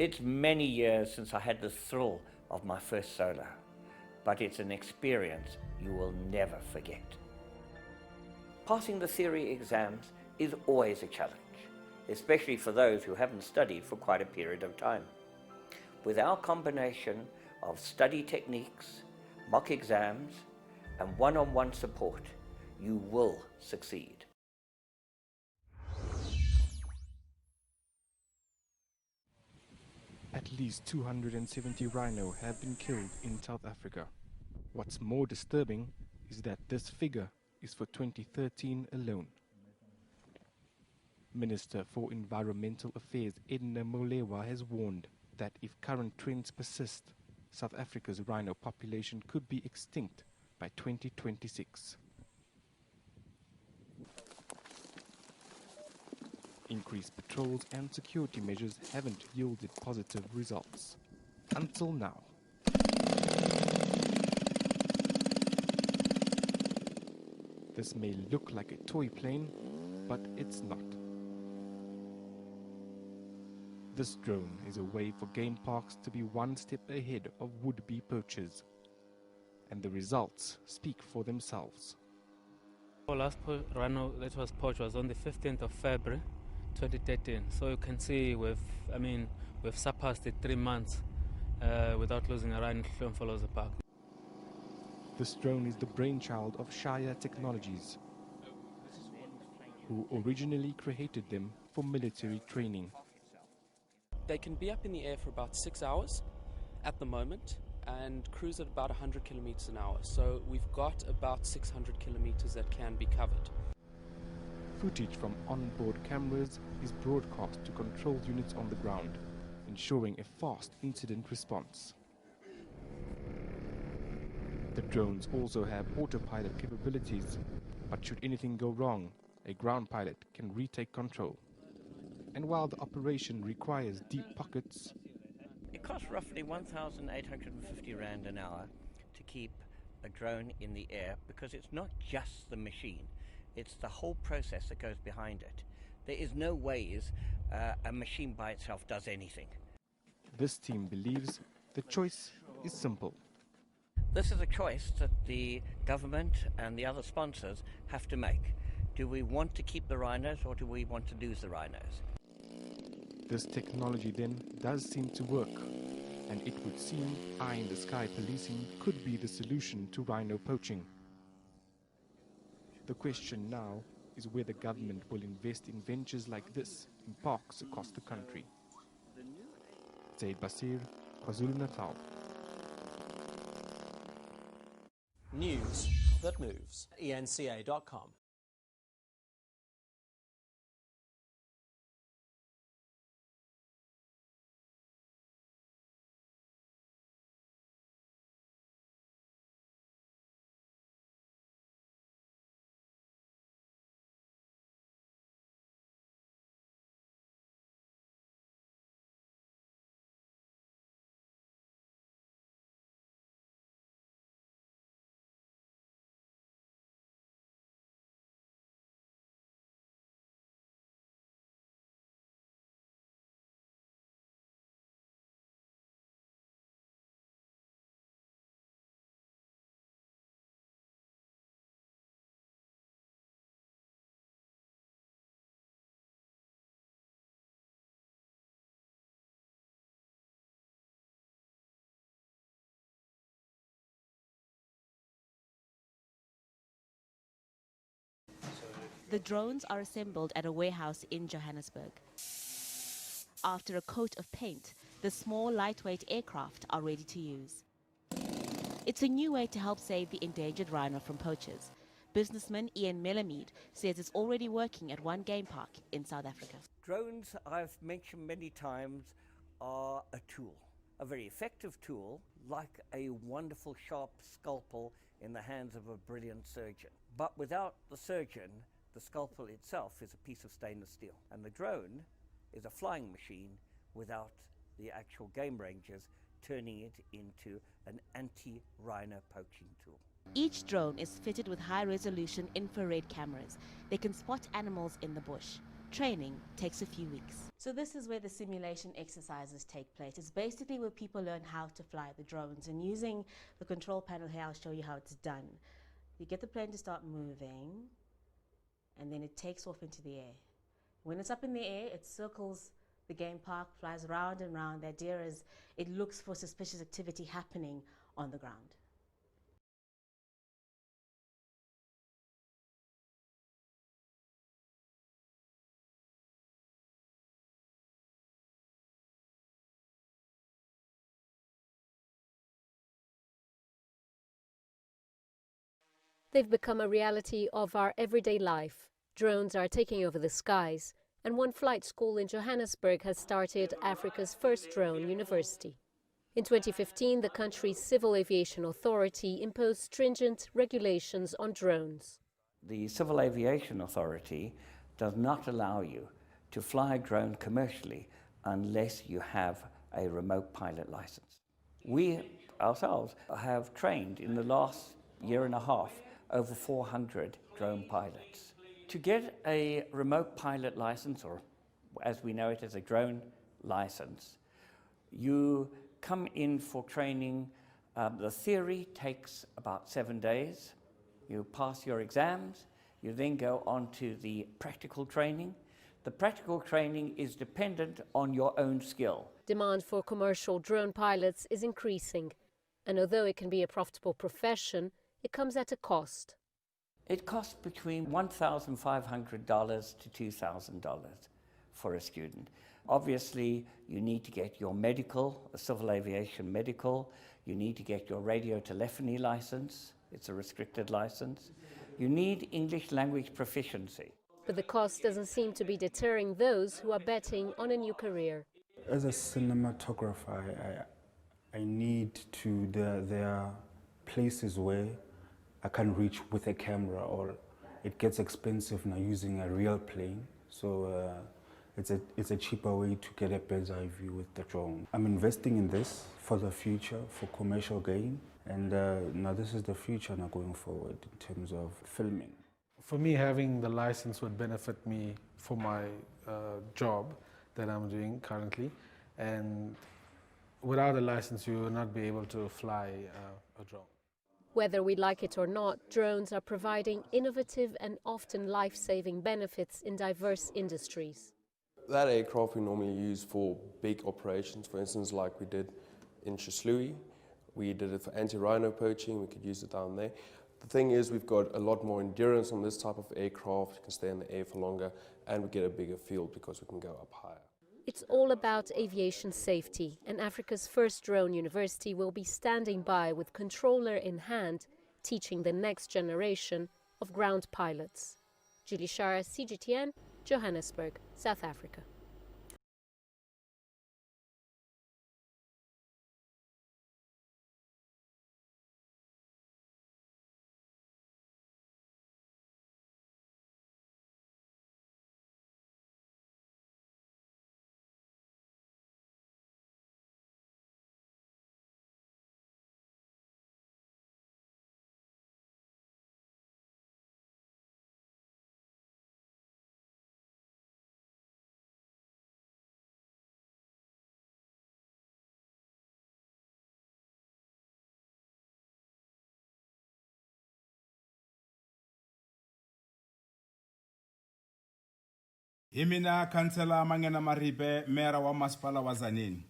It's many years since I had the thrill of my first solo, but it's an experience you will never forget. Passing the theory exams is always a challenge, especially for those who haven't studied for quite a period of time. With our combination of study techniques, mock exams, and one-on-one support, you will succeed. At least 270 rhino have been killed in South Africa. What's more disturbing is that this figure is for 2013 alone. Minister for Environmental Affairs Edna Molewa has warned that if current trends persist, South Africa's rhino population could be extinct by 2026. Increased patrols and security measures haven't yielded positive results. Until now. This may look like a toy plane, but it's not. This drone is a way for game parks to be one step ahead of would-be poachers. And the results speak for themselves. Our last rhino that was poached was on the 15th of February 2013. So you can see we've surpassed the 3 months without losing a rhino in Follows the Park. This drone is the brainchild of Shire Technologies, who originally created them for military training. They can be up in the air for about 6 hours at the moment and cruise at about 100 kilometers an hour. So we've got about 600 kilometers that can be covered. Footage from onboard cameras is broadcast to control units on the ground, ensuring a fast incident response. The drones also have autopilot capabilities, but should anything go wrong, a ground pilot can retake control. And while the operation requires deep pockets, it costs roughly 1,850 Rand an hour to keep a drone in the air, because it's not just the machine, it's the whole process that goes behind it. There is no ways a machine by itself does anything. This team believes the choice is simple. This is a choice that the government and the other sponsors have to make. Do we want to keep the rhinos, or do we want to lose the rhinos? This technology then does seem to work, and it would seem eye-in-the-sky policing could be the solution to rhino poaching. The question now is whether government will invest in ventures like this in parks across the country. Zaid Basir, KwaZulu-Natal. News that moves. enca.com. The drones are assembled at a warehouse in Johannesburg. After a coat of paint, the small, lightweight aircraft are ready to use. It's a new way to help save the endangered rhino from poachers. Businessman Ian Melamed says it's already working at one game park in South Africa. Drones, I've mentioned many times, are a tool, a very effective tool, like a wonderful sharp scalpel in the hands of a brilliant surgeon. But without the surgeon, the scalpel itself is a piece of stainless steel, and the drone is a flying machine without the actual game rangers turning it into an anti-rhino poaching tool. Each drone is fitted with high-resolution infrared cameras. They can spot animals in the bush. Training takes a few weeks. So this is where the simulation exercises take place. It's basically where people learn how to fly the drones, and using the control panel here, I'll show you how it's done. You get the plane to start moving, and then it takes off into the air. When it's up in the air, it circles the game park, flies round and round. The idea is it looks for suspicious activity happening on the ground. They've become a reality of our everyday life. Drones are taking over the skies, and one flight school in Johannesburg has started Africa's first drone university. In 2015, the country's Civil Aviation Authority imposed stringent regulations on drones. The Civil Aviation Authority does not allow you to fly a drone commercially unless you have a remote pilot license. We ourselves have trained in the last year and a half over 400 drone pilots. To get a remote pilot license, or as we know it as a drone license, you come in for training. The theory takes about 7 days. You pass your exams, you then go on to the practical training. The practical training is dependent on your own skill. Demand for commercial drone pilots is increasing, and although it can be a profitable profession, it comes at a cost. It costs between $1,500 to $2,000 for a student. Obviously, you need to get your medical, a civil aviation medical. You need to get your radio telephony license. It's a restricted license. You need English language proficiency. But the cost doesn't seem to be deterring those who are betting on a new career. As a cinematographer, I need to, there are places where I can reach with a camera, or it gets expensive now using a real plane. So it's a cheaper way to get a bird's eye view with the drone. I'm investing in this for the future, for commercial gain, and now this is the future now going forward in terms of filming. For me, having the license would benefit me for my job that I'm doing currently, and without a license you will not be able to fly a drone. Whether we like it or not, drones are providing innovative and often life-saving benefits in diverse industries. That aircraft we normally use for big operations, for instance, like we did in Chislui. We did it for anti-rhino poaching, we could use it down there. The thing is, we've got a lot more endurance on this type of aircraft. You can stay in the air for longer, and we get a bigger field because we can go up higher. It's all about aviation safety, and Africa's first drone university will be standing by with controller in hand, teaching the next generation of ground pilots. Julie Shara, CGTN, Johannesburg, South Africa. Himina Kansela Mangena Maribe, Mera wa Masipala wa Tzaneen.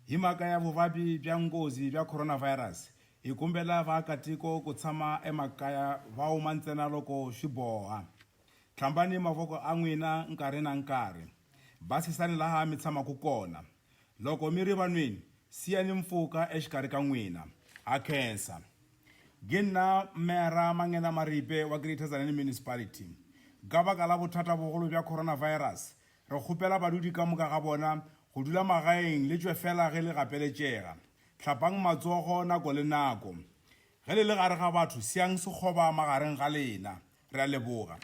Himaka ya vuvabyi bya ngozi bya coronavirus. Ikumbela vaakatiko ku tshama emakaya va huma ntsena loko swi boha. Hlambani mavoko a n'wina nkarhi na nkarhi. Basisani laha mi tshamaku kona. Loko mi ri vanhwini, siyani mpfhuka exikarhi ka n'wina. Ha khensa. Gina Mera Mangena Maribe wa Greater Tzaneen Municipality. Gaba ka la bothata bogolo bja coronavirus, re kgopela badudi ka moka ga bona go dula magaeng le tswe fela ge le gapeletšega. Tlhapang matsogo nako le nako. Ge le le gare ga batho, siang sekgoba magareng ga lena. Re a leboga.